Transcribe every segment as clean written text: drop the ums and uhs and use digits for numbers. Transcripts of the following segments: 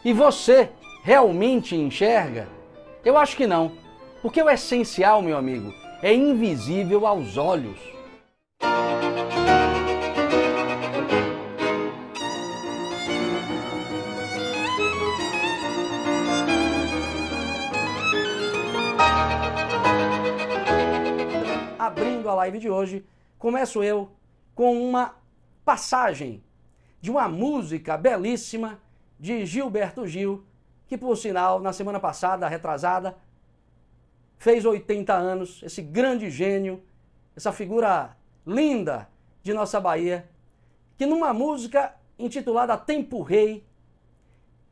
E você realmente enxerga? Eu acho que não, porque o essencial, meu amigo, é invisível aos olhos. Abrindo a live de hoje, começo eu com uma passagem de uma música belíssima de Gilberto Gil, que por sinal, na semana passada, retrasada, fez 80 anos, esse grande gênio, essa figura linda de nossa Bahia, que numa música intitulada Tempo Rei,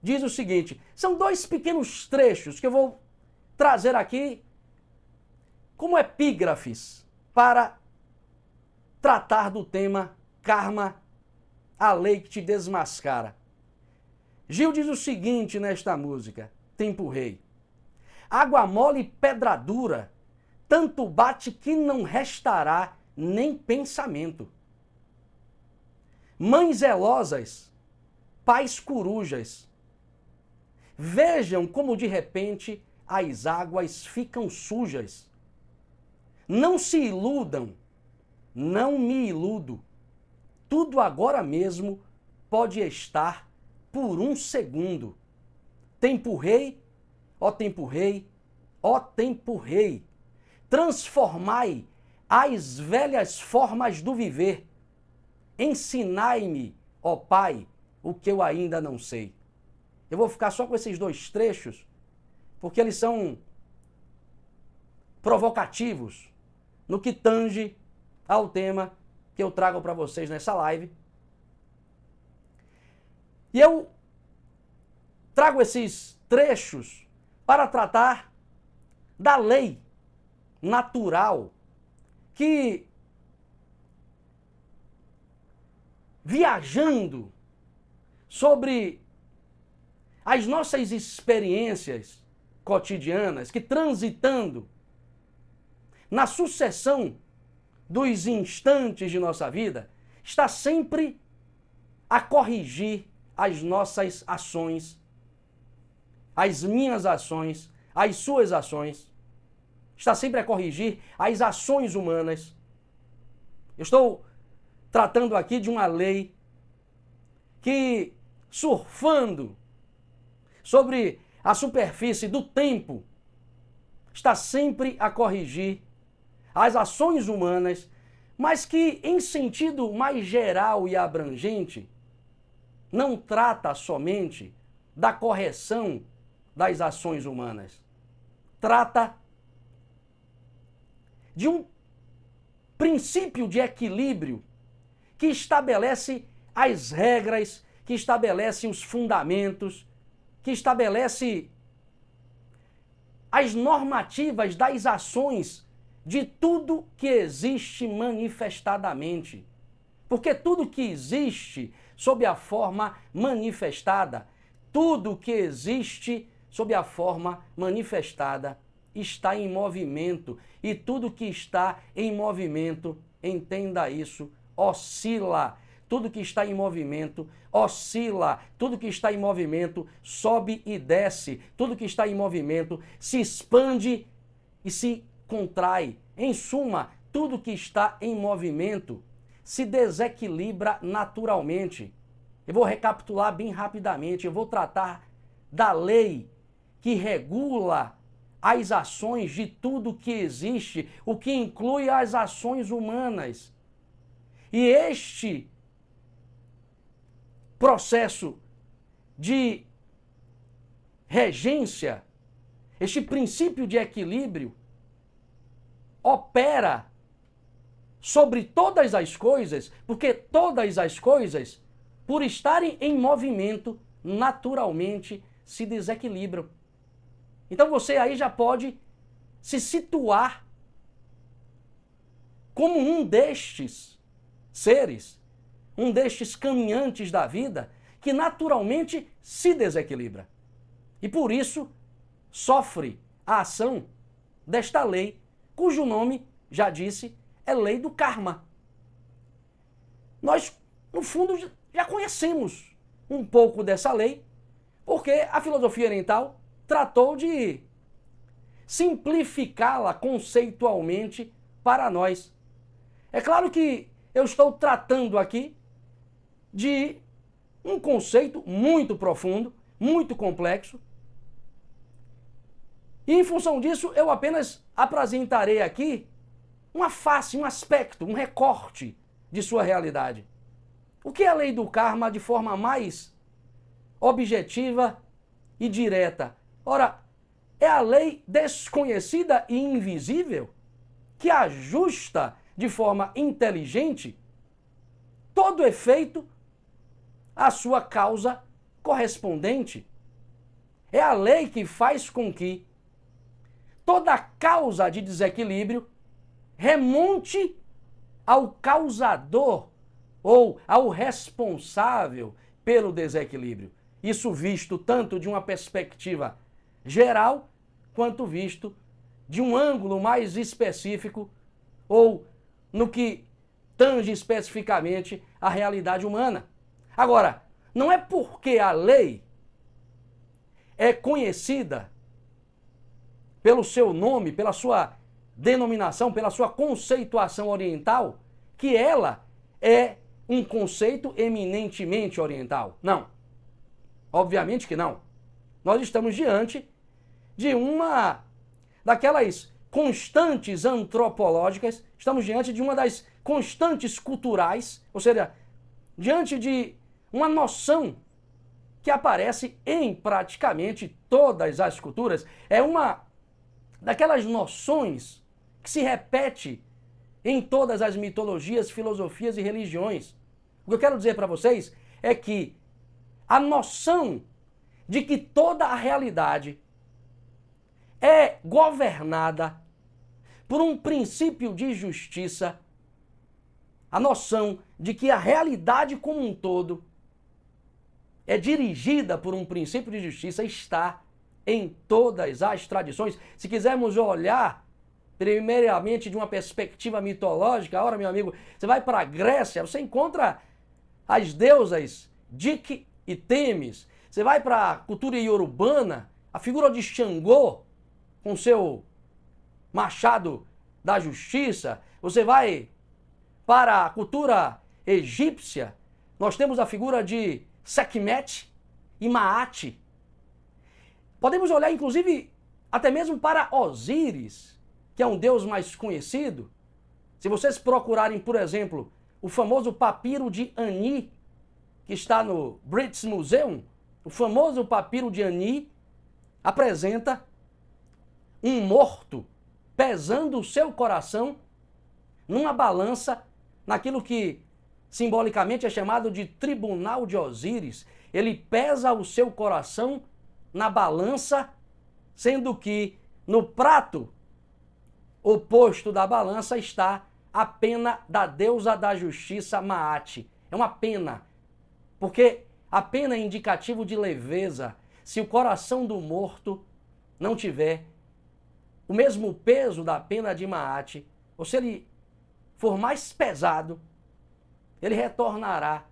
diz o seguinte, são dois pequenos trechos que eu vou trazer aqui como epígrafes para tratar do tema karma, a lei que te desmascara. Gil diz o seguinte nesta música, Tempo Rei. Água mole e pedra dura, tanto bate que não restará nem pensamento. Mães zelosas, pais corujas, vejam como de repente as águas ficam sujas. Não se iludam, não me iludo. Tudo agora mesmo pode estar por um segundo. Tempo rei, ó tempo rei, ó tempo rei. Transformai as velhas formas do viver. Ensinai-me, ó Pai, o que eu ainda não sei. Eu vou ficar só com esses dois trechos, porque eles são provocativos no que tange ao tema que eu trago para vocês nessa live. E eu trago esses trechos para tratar da lei natural que, viajando sobre as nossas experiências cotidianas, que transitando na sucessão dos instantes de nossa vida, está sempre a corrigir as nossas ações, as minhas ações, as suas ações, está sempre a corrigir as ações humanas. Eu estou tratando aqui de uma lei que, surfando sobre a superfície do tempo, está sempre a corrigir as ações humanas, mas que, em sentido mais geral e abrangente, não trata somente da correção das ações humanas. Trata de um princípio de equilíbrio que estabelece as regras, que estabelece os fundamentos, que estabelece as normativas das ações de tudo que existe manifestadamente. Porque tudo que existe sob a forma manifestada, tudo que existe sob a forma manifestada está em movimento. E tudo que está em movimento, entenda isso, oscila. Tudo que está em movimento oscila, tudo que está em movimento sobe e desce, tudo que está em movimento se expande e se contrai. Em suma, tudo que está em movimento se desequilibra naturalmente. Eu vou recapitular bem rapidamente, eu vou tratar da lei que regula as ações de tudo que existe, o que inclui as ações humanas. E este processo de regência, este princípio de equilíbrio, opera sobre todas as coisas, porque todas as coisas, por estarem em movimento, naturalmente se desequilibram. Então você aí já pode se situar como um destes seres, um destes caminhantes da vida, que naturalmente se desequilibra. E por isso sofre a ação desta lei, cujo nome, já disse, é lei do karma. Nós, no fundo, já conhecemos um pouco dessa lei, Porque a filosofia oriental tratou de simplificá-la conceitualmente para nós. É claro que eu estou tratando aqui de um conceito muito profundo, muito complexo. E em função disso, eu apenas apresentarei aqui uma face, um aspecto, um recorte de sua realidade. O que é a lei do karma de forma mais objetiva e direta? Ora, é a lei desconhecida e invisível que ajusta de forma inteligente todo efeito à sua causa correspondente. É a lei que faz com que toda causa de desequilíbrio remonte ao causador ou ao responsável pelo desequilíbrio. Isso visto tanto de uma perspectiva geral, quanto visto de um ângulo mais específico ou no que tange especificamente a realidade humana. Agora, não é porque a lei é conhecida pelo seu nome, pela sua denominação, pela sua conceituação oriental, que ela é um conceito eminentemente oriental. Não. Obviamente que não. Nós estamos diante de uma daquelas constantes antropológicas, estamos diante de uma das constantes culturais, ou seja, diante de uma noção que aparece em praticamente todas as culturas. É uma daquelas noções que se repete em todas as mitologias, filosofias e religiões. O que eu quero dizer para vocês é que a noção de que toda a realidade é governada por um princípio de justiça, a noção de que a realidade como um todo é dirigida por um princípio de justiça está em todas as tradições. Se quisermos olhar primeiramente de uma perspectiva mitológica, ora, meu amigo, você vai para a Grécia, você encontra as deusas Dik e Temis. Você vai para a cultura iorubana, a figura de Xangô, com seu machado da justiça. Você vai para a cultura egípcia, nós temos a figura de Sekhmet e Maat. Podemos olhar, inclusive, até mesmo para Osíris, que é um deus mais conhecido. Se vocês procurarem, por exemplo, o famoso papiro de Ani, que está no British Museum, o famoso papiro de Ani apresenta um morto pesando o seu coração numa balança, naquilo que simbolicamente é chamado de tribunal de Osíris. Ele pesa o seu coração na balança, sendo que no prato oposto da balança está a pena da deusa da justiça Maat. É uma pena, porque a pena é indicativo de leveza. Se o coração do morto não tiver o mesmo peso da pena de Maat, ou se ele for mais pesado, ele retornará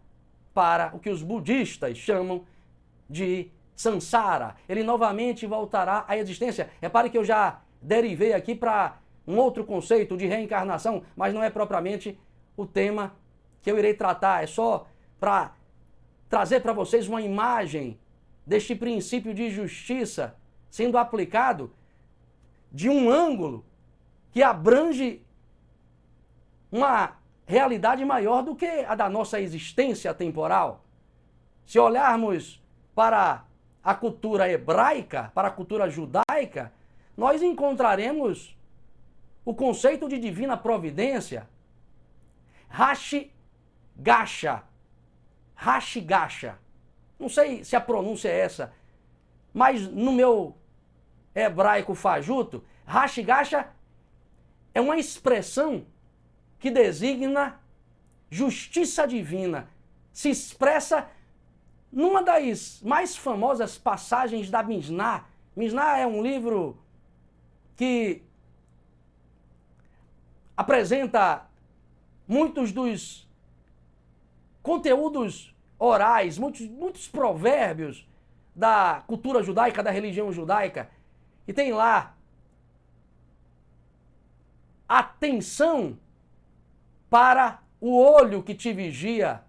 para o que os budistas chamam de Sansara. Ele novamente voltará à existência. Repare que eu já derivei aqui para um outro conceito de reencarnação, mas não é propriamente o tema que eu irei tratar. É só para trazer para vocês uma imagem deste princípio de justiça sendo aplicado de um ângulo que abrange uma realidade maior do que a da nossa existência temporal. Se olharmos para a cultura hebraica, para a cultura judaica, nós encontraremos o conceito de divina providência, Rashi Gasha. Rashi Gasha. Não sei se a pronúncia é essa, mas no meu hebraico fajuto, Rashi Gasha é uma expressão que designa justiça divina. Se expressa numa das mais famosas passagens da Mishnah. Mishnah é um livro que apresenta muitos dos conteúdos orais, muitos provérbios da cultura judaica, da religião judaica, e tem lá atenção para o olho que te vigia,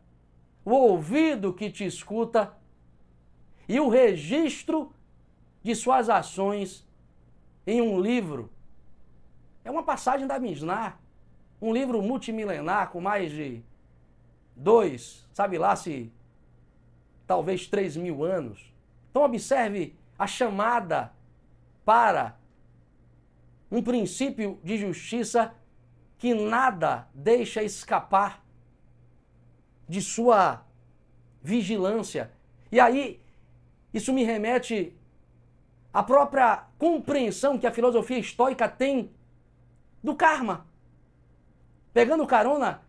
o ouvido que te escuta e o registro de suas ações em um livro. É uma passagem da Misná, um livro multimilenar com mais de 2, sabe lá se talvez 3.000 anos. Então observe a chamada para um princípio de justiça que nada deixa escapar de sua vigilância. E aí, isso me remete à própria compreensão que a filosofia estoica tem do karma. Pegando carona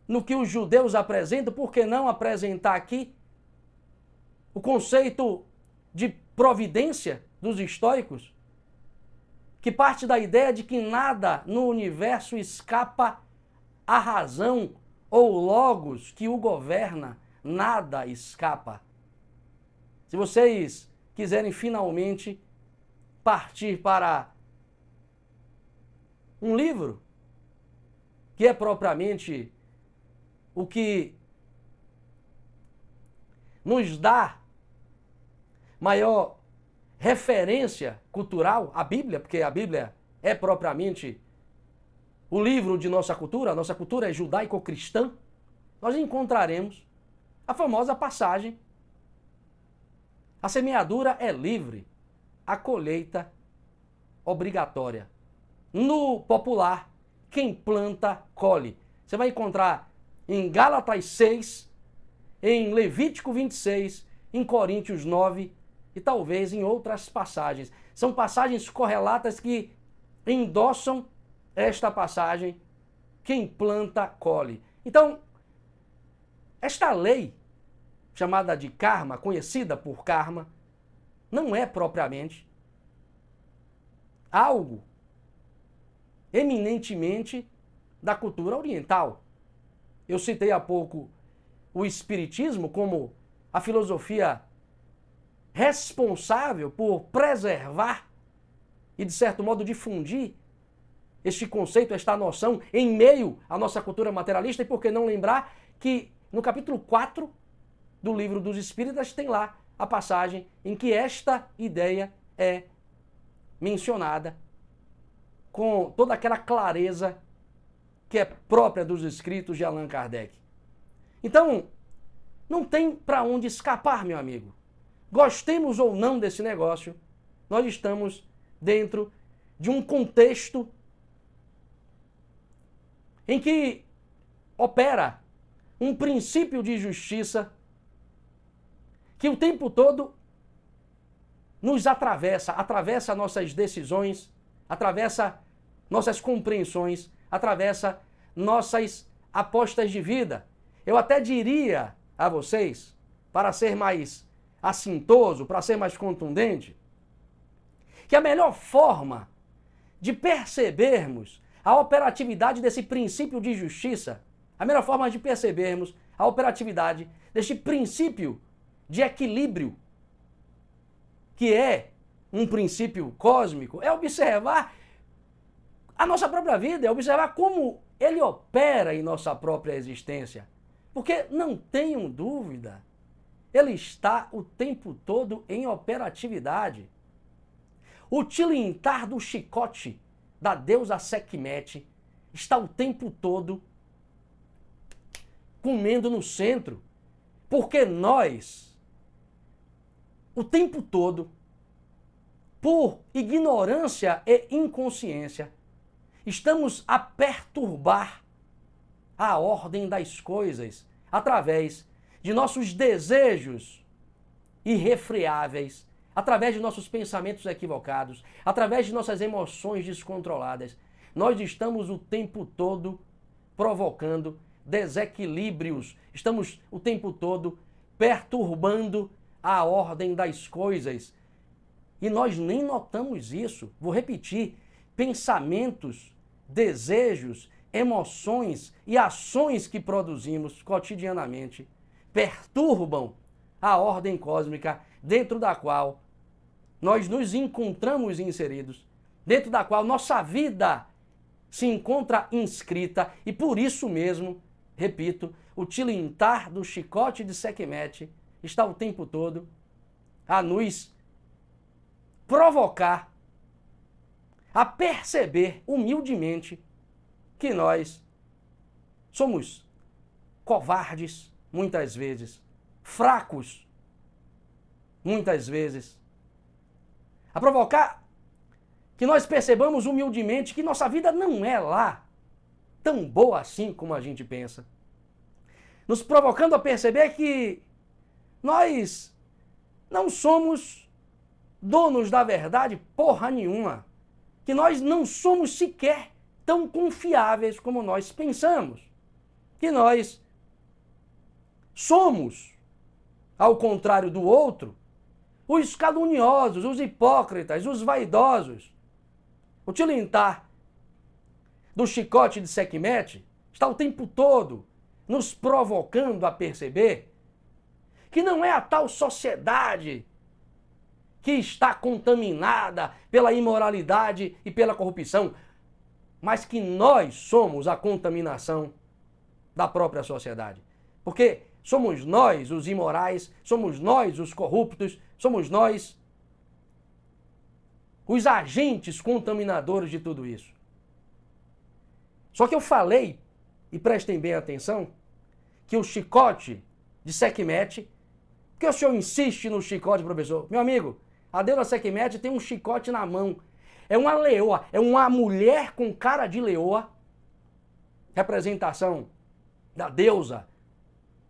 no que os judeus apresentam, por que não apresentar aqui o conceito de providência dos estoicos, que parte da ideia de que nada no universo escapa à razão ou logos que o governa, nada escapa. Se vocês quiserem finalmente partir para um livro, que é propriamente o que nos dá maior referência cultural, a Bíblia, porque a Bíblia é propriamente o livro de nossa cultura, a nossa cultura é judaico-cristã, nós encontraremos a famosa passagem: a semeadura é livre, a colheita obrigatória. No popular, quem planta, colhe. Você vai encontrar em Gálatas 6, em Levítico 26, em Coríntios 9 e talvez em outras passagens. São passagens correlatas que endossam esta passagem: quem planta, colhe. Então, esta lei, chamada de karma, conhecida por karma, não é propriamente algo eminentemente da cultura oriental. Eu citei há pouco o espiritismo como a filosofia responsável por preservar e, de certo modo, difundir este conceito, esta noção em meio à nossa cultura materialista. E por que não lembrar que no capítulo 4 do Livro dos Espíritas tem lá a passagem em que esta ideia é mencionada com toda aquela clareza que é própria dos escritos de Allan Kardec. Então, não tem para onde escapar, meu amigo. Gostemos ou não desse negócio, nós estamos dentro de um contexto em que opera um princípio de justiça que o tempo todo nos atravessa nossas decisões, atravessa nossas compreensões, atravessa nossas apostas de vida. Eu até diria a vocês, para ser mais assintoso, para ser mais contundente, que a melhor forma de percebermos a operatividade desse princípio de justiça, a melhor forma de percebermos a operatividade deste princípio de equilíbrio, que é um princípio cósmico, é observar a nossa própria vida, é observar como ele opera em nossa própria existência. Porque, não tenham dúvida, ele está o tempo todo em operatividade. O tilintar do chicote da deusa Sekhmet está o tempo todo comendo no centro. Porque nós, o tempo todo, por ignorância e inconsciência, estamos a perturbar a ordem das coisas através de nossos desejos irrefreáveis, através de nossos pensamentos equivocados, através de nossas emoções descontroladas. Nós estamos o tempo todo provocando desequilíbrios, estamos o tempo todo perturbando a ordem das coisas. E nós nem notamos isso. Vou repetir: pensamentos, desejos, emoções e ações que produzimos cotidianamente perturbam a ordem cósmica dentro da qual nós nos encontramos inseridos, dentro da qual nossa vida se encontra inscrita e por isso mesmo, repito, o tilintar do chicote de Sekhmet está o tempo todo a nos provocar a perceber humildemente que nós somos covardes muitas vezes, fracos muitas vezes, a provocar que nós percebamos humildemente que nossa vida não é lá tão boa assim como a gente pensa, nos provocando a perceber que nós não somos donos da verdade porra nenhuma, que nós não somos sequer tão confiáveis como nós pensamos, que nós somos, ao contrário do outro, os caluniosos, os hipócritas, os vaidosos. O tilintar do chicote de Sekhmet está o tempo todo nos provocando a perceber que não é a tal sociedade que está contaminada pela imoralidade e pela corrupção, mas que nós somos a contaminação da própria sociedade. Porque somos nós os imorais, somos nós os corruptos, somos nós os agentes contaminadores de tudo isso. Só que eu falei, e prestem bem atenção, que o chicote de Sekhmet, porque o senhor insiste no chicote, professor? Meu amigo, a deusa Sekhmet tem um chicote na mão. É uma leoa, é uma mulher com cara de leoa, representação da deusa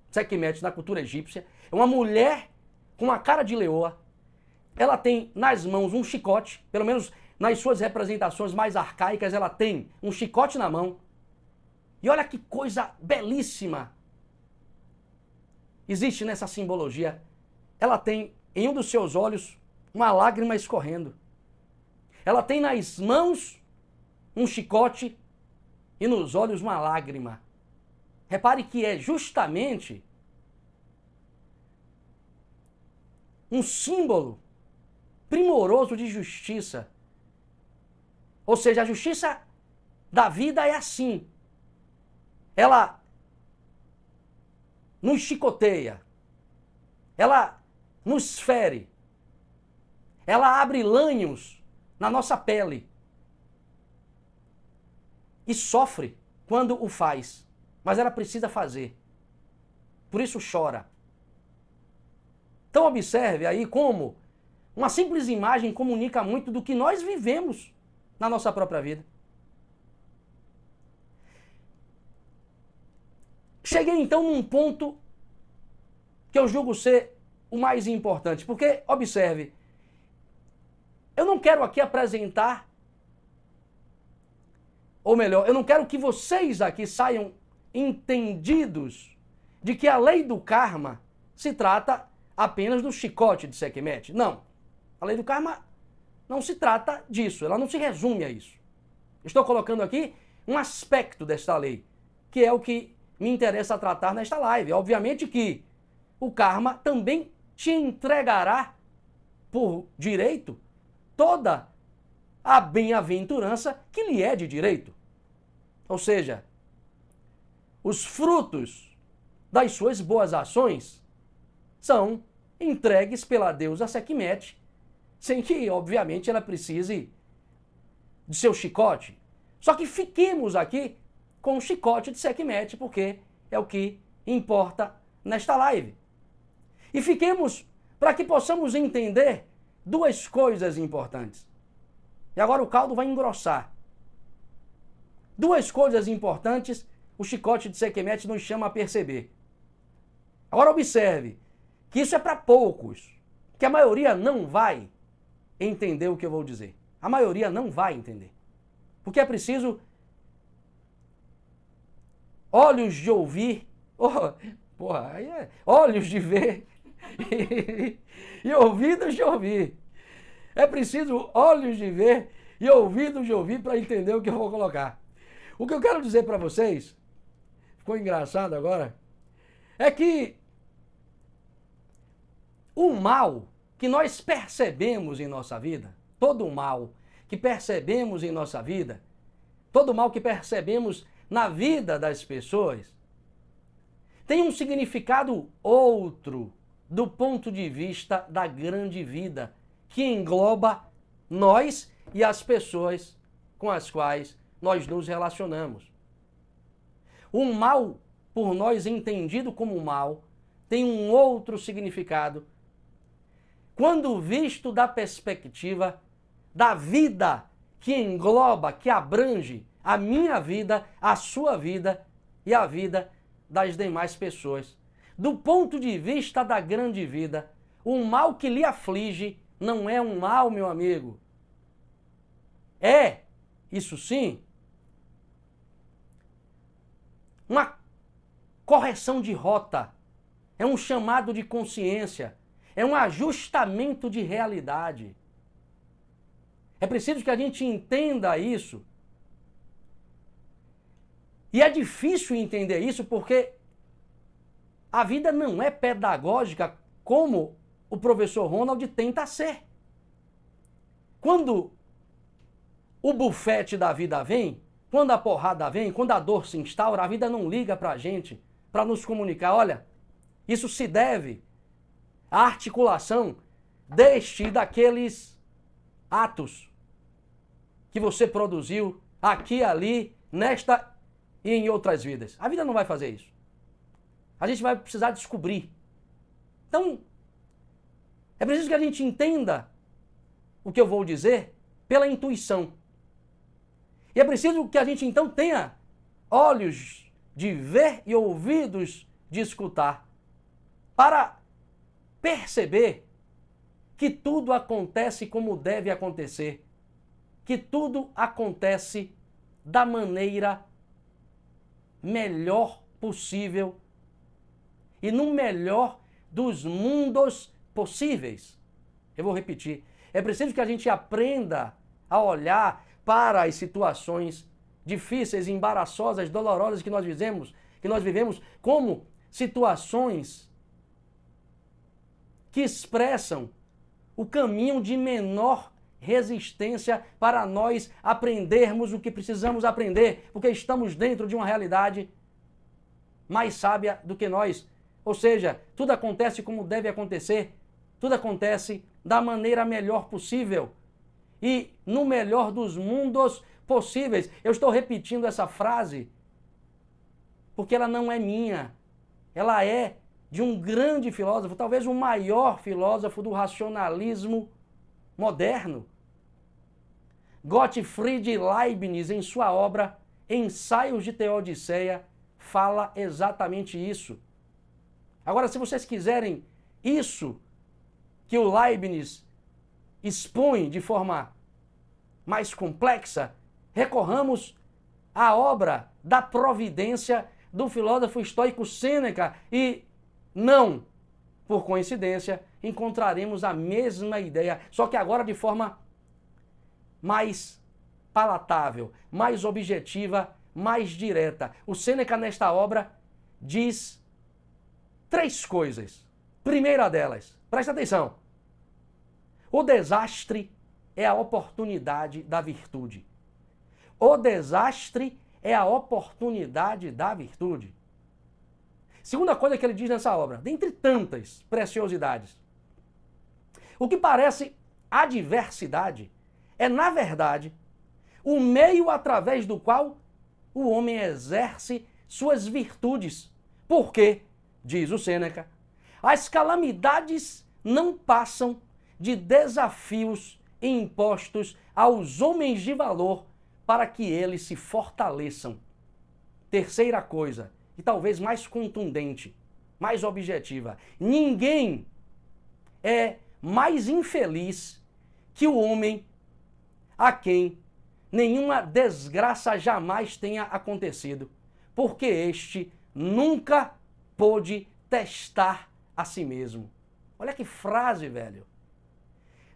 Sekhmet na cultura egípcia. É uma mulher com uma cara de leoa. Ela tem nas mãos um chicote, pelo menos nas suas representações mais arcaicas, ela tem um chicote na mão. E olha que coisa belíssima existe nessa simbologia. Ela tem em um dos seus olhos uma lágrima escorrendo. Ela tem nas mãos um chicote e nos olhos uma lágrima. Repare que é justamente um símbolo primoroso de justiça. Ou seja, a justiça da vida é assim. Ela nos chicoteia. Ela nos fere. Ela abre lanhos na nossa pele. E sofre quando o faz. Mas ela precisa fazer. Por isso chora. Então observe aí como uma simples imagem comunica muito do que nós vivemos na nossa própria vida. Cheguei então num ponto que eu julgo ser o mais importante. Porque, observe, eu não quero aqui apresentar, ou melhor, eu não quero que vocês aqui saiam entendidos de que a lei do karma se trata apenas do chicote de Sekhmet. Não. A lei do karma não se trata disso, ela não se resume a isso. Estou colocando aqui um aspecto desta lei, que é o que me interessa tratar nesta live. Obviamente que o karma também te entregará por direito toda a bem-aventurança que lhe é de direito. Ou seja, os frutos das suas boas ações são entregues pela deusa Sekhmet, sem que, obviamente, ela precise de seu chicote. Só que fiquemos aqui com o chicote de Sekhmet, porque é o que importa nesta live. E fiquemos para que possamos entender duas coisas importantes. E agora o caldo vai engrossar. Duas coisas importantes o chicote de Sekhmet nos chama a perceber. Agora observe que isso é para poucos, que a maioria não vai entender o que eu vou dizer. A maioria não vai entender. Porque é preciso olhos de ouvir, olhos de ver e ouvidos de ouvir. É preciso olhos de ver e ouvidos de ouvir para entender o que eu vou colocar. O que eu quero dizer para vocês, ficou engraçado agora, é que o mal que nós percebemos em nossa vida, todo o mal que percebemos em nossa vida, todo o mal que percebemos na vida das pessoas, tem um significado outro do ponto de vista da grande vida, que engloba nós e as pessoas com as quais nós nos relacionamos. O mal, por nós entendido como mal, tem um outro significado quando visto da perspectiva da vida que engloba, que abrange a minha vida, a sua vida e a vida das demais pessoas. Do ponto de vista da grande vida, o mal que lhe aflige não é um mal, meu amigo. É, isso sim, uma correção de rota, é um chamado de consciência, é um ajustamento de realidade. É preciso que a gente entenda isso. E é difícil entender isso porque a vida não é pedagógica como o professor Ronald tenta ser. Quando o bufete da vida vem, quando a porrada vem, quando a dor se instaura, a vida não liga pra gente, para nos comunicar, olha, isso se deve à articulação deste e daqueles atos que você produziu aqui, ali, nesta e em outras vidas. A vida não vai fazer isso. A gente vai precisar descobrir. Então, é preciso que a gente entenda o que eu vou dizer pela intuição. E é preciso que a gente então tenha olhos de ver e ouvidos de escutar para perceber que tudo acontece como deve acontecer, que tudo acontece da maneira melhor possível e no melhor dos mundos possíveis. Eu vou repetir. É preciso que a gente aprenda a olhar para as situações difíceis, embaraçosas, dolorosas que nós vivemos como situações que expressam o caminho de menor resistência para nós aprendermos o que precisamos aprender, porque estamos dentro de uma realidade mais sábia do que nós. Ou seja, tudo acontece como deve acontecer, tudo acontece da maneira melhor possível e no melhor dos mundos possíveis. Eu estou repetindo essa frase porque ela não é minha, ela é de um grande filósofo, talvez o maior filósofo do racionalismo moderno. Gottfried Leibniz, em sua obra Ensaios de Teodiceia, fala exatamente isso. Agora, se vocês quiserem isso que o Leibniz expõe de forma mais complexa, recorramos à obra da Providência do filósofo estoico Sêneca e não, por coincidência, encontraremos a mesma ideia, só que agora de forma mais palatável, mais objetiva, mais direta. O Sêneca, nesta obra, diz 3 coisas. Primeira delas, presta atenção. O desastre é a oportunidade da virtude. O desastre é a oportunidade da virtude. Segunda coisa que ele diz nessa obra, dentre tantas preciosidades, o que parece adversidade é, na verdade, o meio através do qual o homem exerce suas virtudes. Porque, diz o Sêneca, as calamidades não passam de desafios impostos aos homens de valor para que eles se fortaleçam. Terceira coisa, e talvez mais contundente, mais objetiva, ninguém é mais infeliz que o homem a quem nenhuma desgraça jamais tenha acontecido, porque este nunca pôde testar a si mesmo. Olha que frase, velho.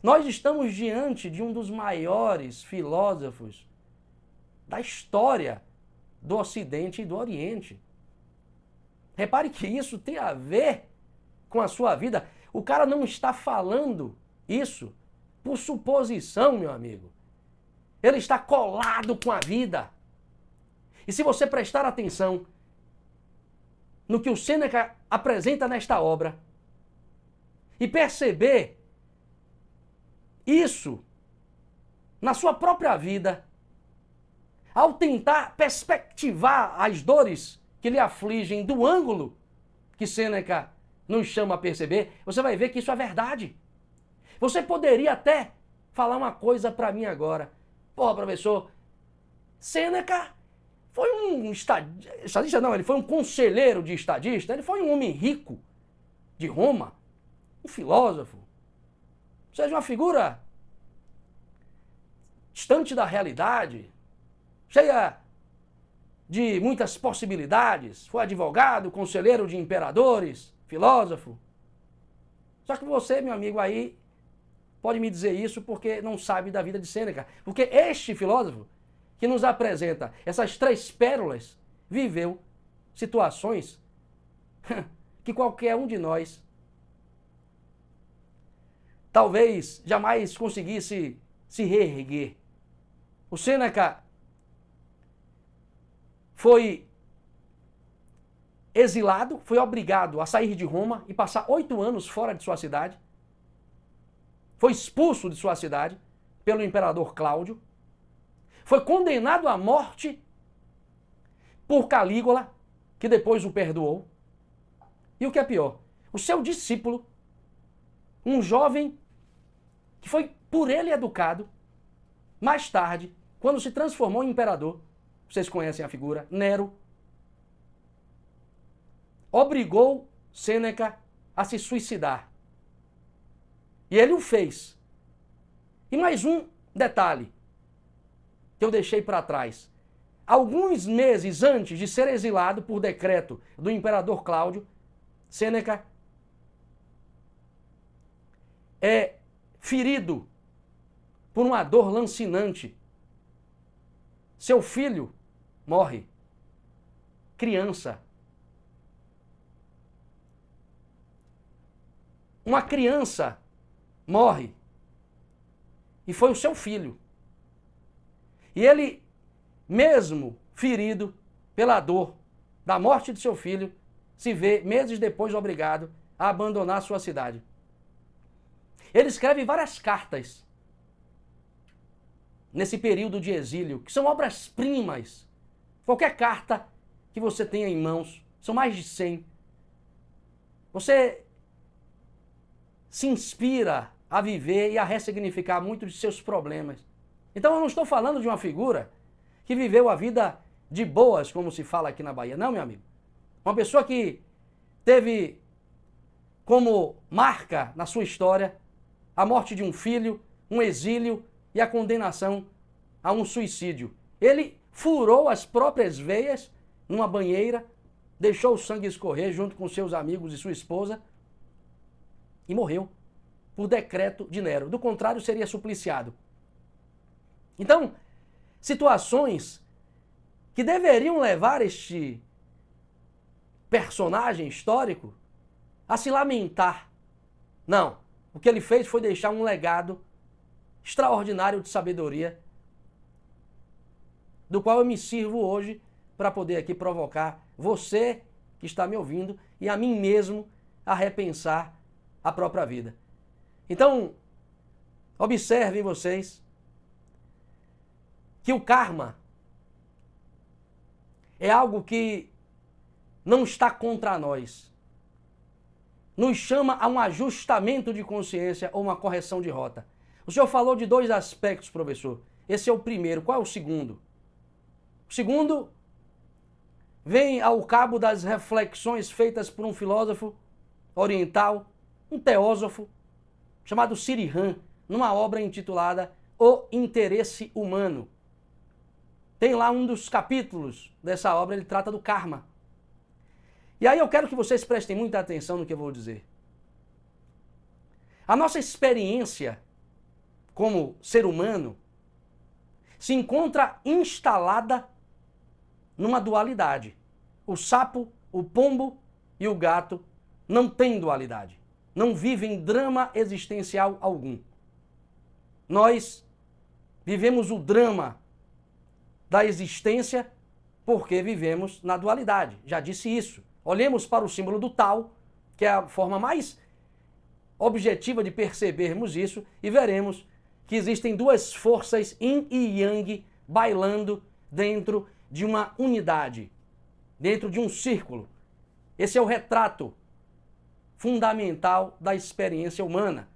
Nós estamos diante de um dos maiores filósofos da história do Ocidente e do Oriente. Repare que isso tem a ver com a sua vida. O cara não está falando isso por suposição, meu amigo. Ele está colado com a vida. E se você prestar atenção no que o Sêneca apresenta nesta obra e perceber isso na sua própria vida, ao tentar perspectivar as dores que lhe afligem do ângulo que Sêneca nos chama a perceber, você vai ver que isso é verdade. Você poderia até falar uma coisa para mim agora. Pô, professor, Sêneca foi um estadista, não, ele foi um conselheiro de estadista, ele foi um homem rico de Roma, um filósofo, ou seja, uma figura distante da realidade, cheia de muitas possibilidades, foi advogado, conselheiro de imperadores, filósofo. Só que você, meu amigo, aí pode me dizer isso porque não sabe da vida de Sêneca. Porque este filósofo que nos apresenta essas 3 pérolas viveu situações que qualquer um de nós talvez jamais conseguisse se reerguer. O Sêneca foi exilado, foi obrigado a sair de Roma e passar 8 anos fora de sua cidade. Foi expulso de sua cidade pelo imperador Cláudio. Foi condenado à morte por Calígula, que depois o perdoou. E o que é pior, o seu discípulo, um jovem que foi por ele educado, mais tarde, quando se transformou em imperador, vocês conhecem a figura, Nero, obrigou Sêneca a se suicidar. E ele o fez. E mais um detalhe que eu deixei para trás. Alguns meses antes de ser exilado por decreto do imperador Cláudio, Sêneca é ferido por uma dor lancinante. Seu filho morre. Criança. Uma criança morre. E foi o seu filho. E ele, mesmo ferido pela dor da morte de seu filho, se vê meses depois obrigado a abandonar sua cidade. Ele escreve várias cartas nesse período de exílio, que são obras-primas. Qualquer carta que você tenha em mãos, são mais de 100. Você se inspira a viver e a ressignificar muitos de seus problemas. Então eu não estou falando de uma figura que viveu a vida de boas, como se fala aqui na Bahia. Não, meu amigo. Uma pessoa que teve como marca na sua história a morte de um filho, um exílio e a condenação a um suicídio. Ele furou as próprias veias numa banheira, deixou o sangue escorrer junto com seus amigos e sua esposa e morreu por decreto de Nero. Do contrário, seria supliciado. Então, situações que deveriam levar este personagem histórico a se lamentar. Não. O que ele fez foi deixar um legado extraordinário de sabedoria, do qual eu me sirvo hoje para poder aqui provocar você que está me ouvindo e a mim mesmo a repensar a própria vida. Então, observem vocês que o karma é algo que não está contra nós. Nos chama a um ajustamento de consciência ou uma correção de rota. O senhor falou de 2 aspectos, professor. Esse é o primeiro. Qual é o segundo? O segundo vem ao cabo das reflexões feitas por um filósofo oriental, um teósofo, chamado Sirihan, numa obra intitulada O Interesse Humano. Tem lá um dos capítulos dessa obra, ele trata do karma. E aí eu quero que vocês prestem muita atenção no que eu vou dizer. A nossa experiência como ser humano se encontra instalada numa dualidade. O sapo, o pombo e o gato não têm dualidade. não vivem drama existencial algum. Nós vivemos o drama da existência porque vivemos na dualidade. Já disse isso. Olhemos para o símbolo do Tao, que é a forma mais objetiva de percebermos isso, e veremos que existem duas forças yin e yang bailando dentro de uma unidade, dentro de um círculo. Esse é o retrato fundamental da experiência humana.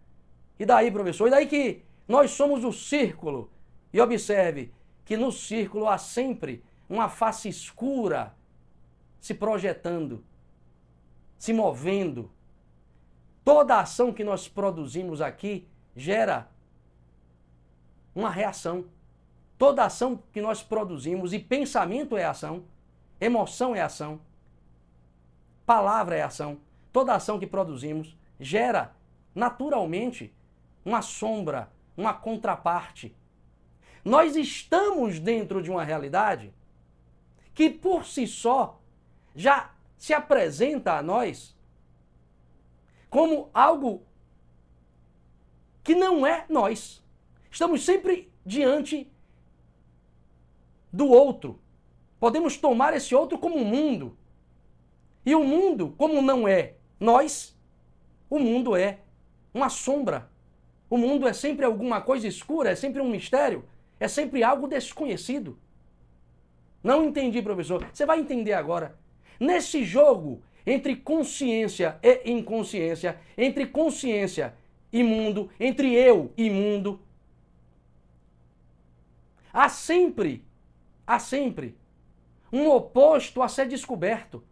E daí, professor? E daí que nós somos o círculo. E observe que no círculo há sempre uma face escura se projetando, se movendo. Toda a ação que nós produzimos aqui gera uma reação. Toda ação que nós produzimos, e pensamento é ação, emoção é ação, palavra é ação, toda ação que produzimos gera naturalmente uma sombra, uma contraparte. Nós estamos dentro de uma realidade que por si só já se apresenta a nós como algo que não é nós. Estamos sempre diante do outro. Podemos tomar esse outro como um mundo. E o mundo, como não é nós, o mundo é uma sombra. O mundo é sempre alguma coisa escura, é sempre um mistério, é sempre algo desconhecido. Não entendi, professor. Você vai entender agora. Nesse jogo entre consciência e inconsciência, entre consciência e mundo, entre eu e mundo, há sempre um oposto a ser descoberto.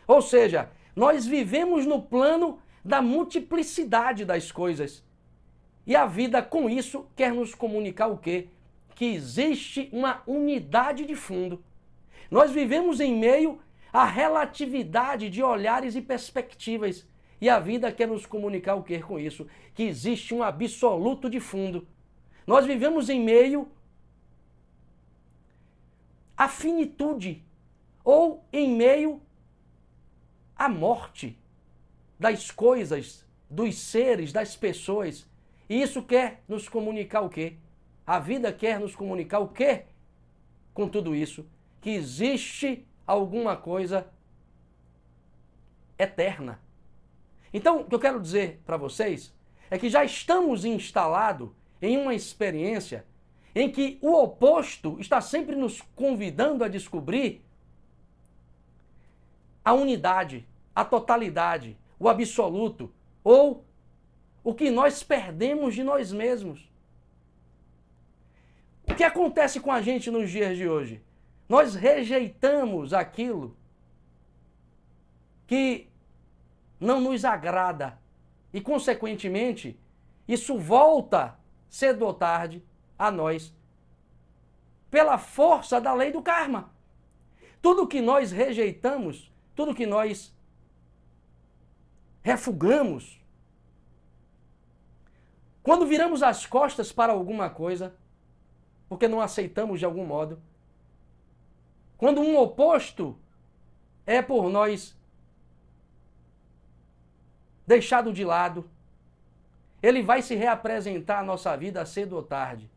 Ou seja, nós vivemos no plano da multiplicidade das coisas. E a vida, com isso, quer nos comunicar o quê? Que existe uma unidade de fundo. Nós vivemos em meio à relatividade de olhares e perspectivas. E a vida quer nos comunicar o quê com isso? Que existe um absoluto de fundo. Nós vivemos em meio à finitude, ou em meio à morte das coisas, dos seres, das pessoas. E isso quer nos comunicar o quê? A vida quer nos comunicar o quê? Com tudo isso, que existe alguma coisa eterna. Então, o que eu quero dizer para vocês é que já estamos instalados em uma experiência em que o oposto está sempre nos convidando a descobrir a unidade, a totalidade, o absoluto, ou o que nós perdemos de nós mesmos. O que acontece com a gente nos dias de hoje? Nós rejeitamos aquilo que não nos agrada e, consequentemente, isso volta cedo ou tarde a nós pela força da lei do karma. Tudo que nós rejeitamos, tudo que nós refugamos, quando viramos as costas para alguma coisa, porque não aceitamos de algum modo, quando um oposto é por nós deixado de lado, ele vai se reapresentar à nossa vida cedo ou tarde.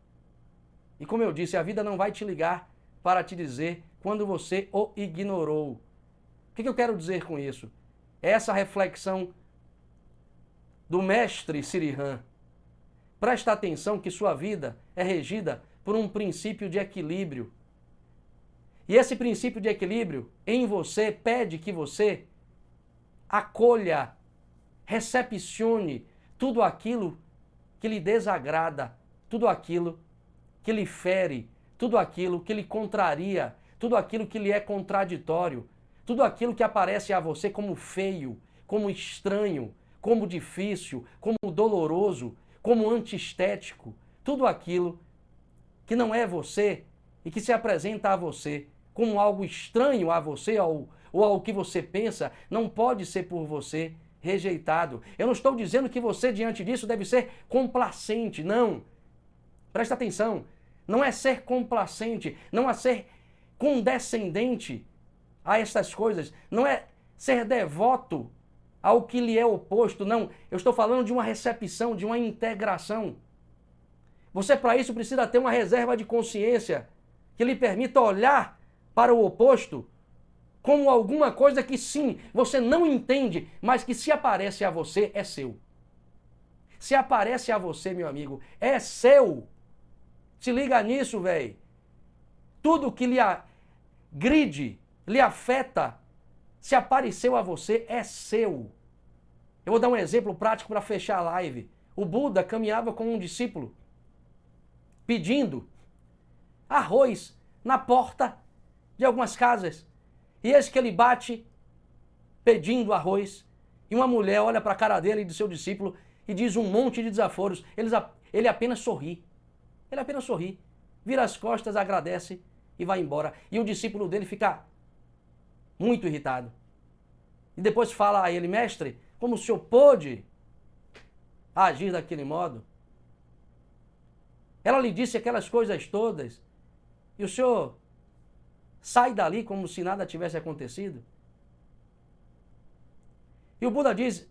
E como eu disse, a vida não vai te ligar para te dizer quando você o ignorou. O que eu quero dizer com isso? Essa reflexão do mestre Sirihan. Presta atenção que sua vida é regida por um princípio de equilíbrio. E esse princípio de equilíbrio em você pede que você acolha, recepcione tudo aquilo que lhe desagrada, tudo aquilo que lhe fere, tudo aquilo que lhe contraria, tudo aquilo que lhe é contraditório, tudo aquilo que aparece a você como feio, como estranho, como difícil, como doloroso, como antiestético, tudo aquilo que não é você e que se apresenta a você como algo estranho a você ou ao que você pensa, não pode ser por você rejeitado. Eu não estou dizendo que você, diante disso, deve ser complacente, não. Presta atenção, não é ser complacente, não é ser condescendente a estas coisas, não é ser devoto ao que lhe é oposto. Não, eu estou falando de uma recepção, de uma integração. Você, para isso, precisa ter uma reserva de consciência que lhe permita olhar para o oposto como alguma coisa que, sim, você não entende, mas que se aparece a você, é seu. Se aparece a você, meu amigo, é seu. Se liga nisso, velho. Tudo que lhe agride, lhe afeta, se apareceu a você, é seu. Eu vou dar um exemplo prático para fechar a live. O Buda caminhava com um discípulo pedindo arroz na porta de algumas casas. E eis que ele bate pedindo arroz. E uma mulher olha para a cara dele e do seu discípulo e diz um monte de desaforos. Ele apenas sorri. Ele apenas sorri. Vira as costas, agradece e vai embora. E o discípulo dele fica muito irritado. E depois fala a ele: mestre, como o senhor pôde agir daquele modo? Ela lhe disse aquelas coisas todas e o senhor sai dali como se nada tivesse acontecido? E o Buda diz: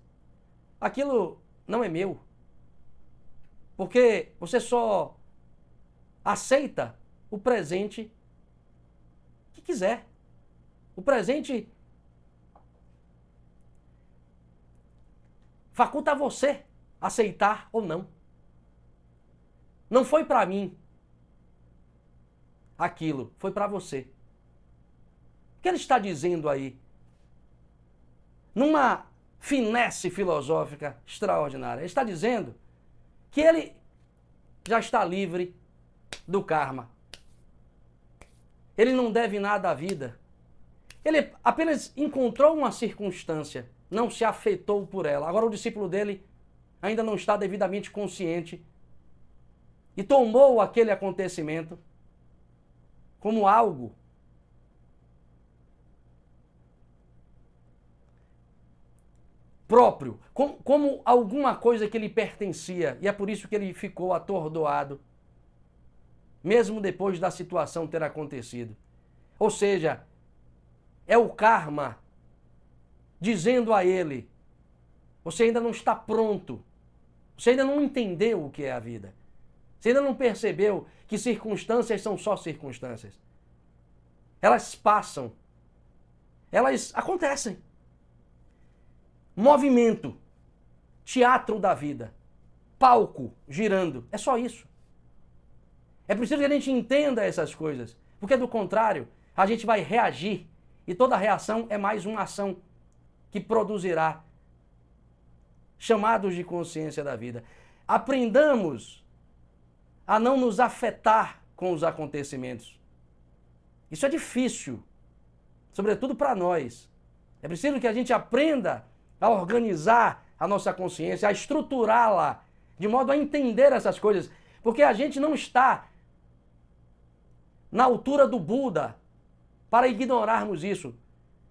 aquilo não é meu, porque você só aceita o presente que quiser. O presente faculta a você aceitar ou não. Não foi para mim aquilo, foi para você. O que ele está dizendo aí? Numa finesse filosófica extraordinária. Ele está dizendo que ele já está livre do karma. Ele não deve nada à vida. Ele apenas encontrou uma circunstância, não se afetou por ela. Agora o discípulo dele ainda não está devidamente consciente e tomou aquele acontecimento como algo próprio, como alguma coisa que lhe pertencia. E é por isso que ele ficou atordoado, mesmo depois da situação ter acontecido. Ou seja, é o karma dizendo a ele: você ainda não está pronto, você ainda não entendeu o que é a vida, você ainda não percebeu que circunstâncias são só circunstâncias. Elas passam, elas acontecem. Movimento, teatro da vida, palco girando, é só isso. É preciso que a gente entenda essas coisas, porque do contrário, a gente vai reagir e toda reação é mais uma ação que produzirá chamados de consciência da vida. Aprendamos a não nos afetar com os acontecimentos. Isso é difícil, sobretudo para nós. É preciso que a gente aprenda a organizar a nossa consciência, a estruturá-la, de modo a entender essas coisas. Porque a gente não está na altura do Buda para ignorarmos isso.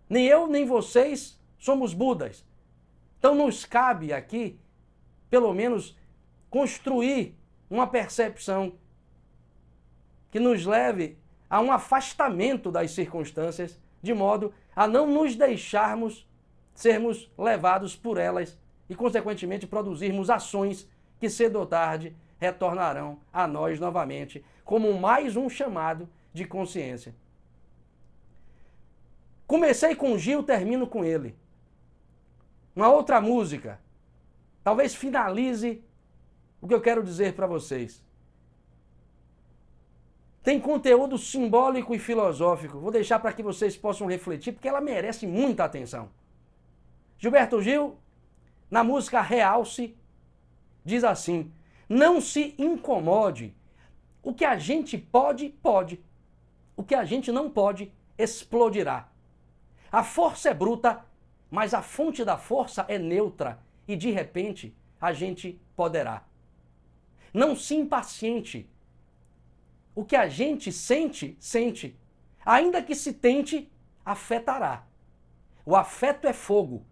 Nem eu, nem vocês somos Budas. Então nos cabe aqui, pelo menos, construir uma percepção que nos leve a um afastamento das circunstâncias, de modo a não nos deixarmos sermos levados por elas e, consequentemente, produzirmos ações que cedo ou tarde retornarão a nós novamente como mais um chamado de consciência. Comecei com Gil, termino com ele. Uma outra música, talvez finalize o que eu quero dizer para vocês. Tem conteúdo simbólico e filosófico. Vou deixar para que vocês possam refletir, porque ela merece muita atenção. Gilberto Gil, na música Realce, diz assim: não se incomode. O que a gente pode, pode. O que a gente não pode, explodirá. A força é bruta, mas a fonte da força é neutra e, de repente, a gente poderá. Não se impaciente. O que a gente sente, sente. Ainda que se tente, afetará. O afeto é fogo,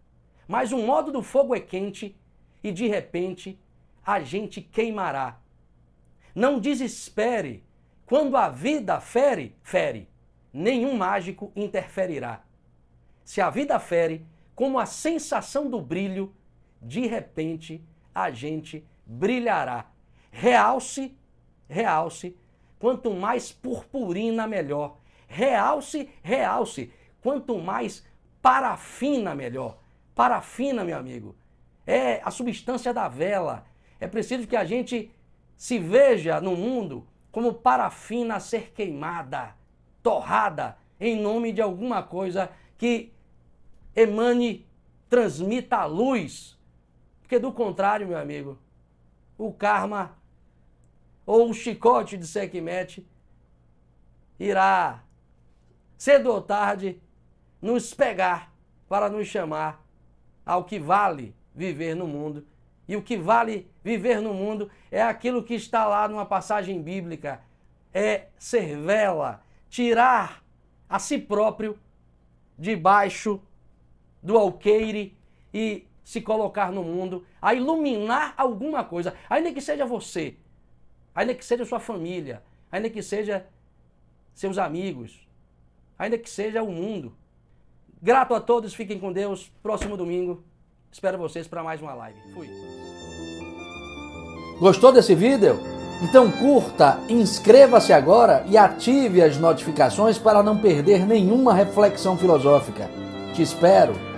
mas o modo do fogo é quente e, de repente, a gente queimará. Não desespere. Quando a vida fere, fere. Nenhum mágico interferirá. Se a vida fere, como a sensação do brilho, de repente a gente brilhará. Realce, realce, quanto mais purpurina melhor. Realce, realce, quanto mais parafina melhor. Parafina, meu amigo, é a substância da vela. É preciso que a gente se veja no mundo como parafina a ser queimada, torrada, em nome de alguma coisa que emane, transmita a luz. Porque do contrário, meu amigo, o karma ou o chicote de Sekhmet irá, cedo ou tarde, nos pegar para nos chamar ao que vale viver no mundo. E o que vale viver no mundo é aquilo que está lá numa passagem bíblica. É ser vela, tirar a si próprio debaixo do alqueire e se colocar no mundo, a iluminar alguma coisa, ainda que seja você, ainda que seja sua família, ainda que seja seus amigos, ainda que seja o mundo. Grato a todos, fiquem com Deus. Próximo domingo, espero vocês para mais uma live. Fui. Gostou desse vídeo? Então curta, inscreva-se agora e ative as notificações para não perder nenhuma reflexão filosófica. Te espero.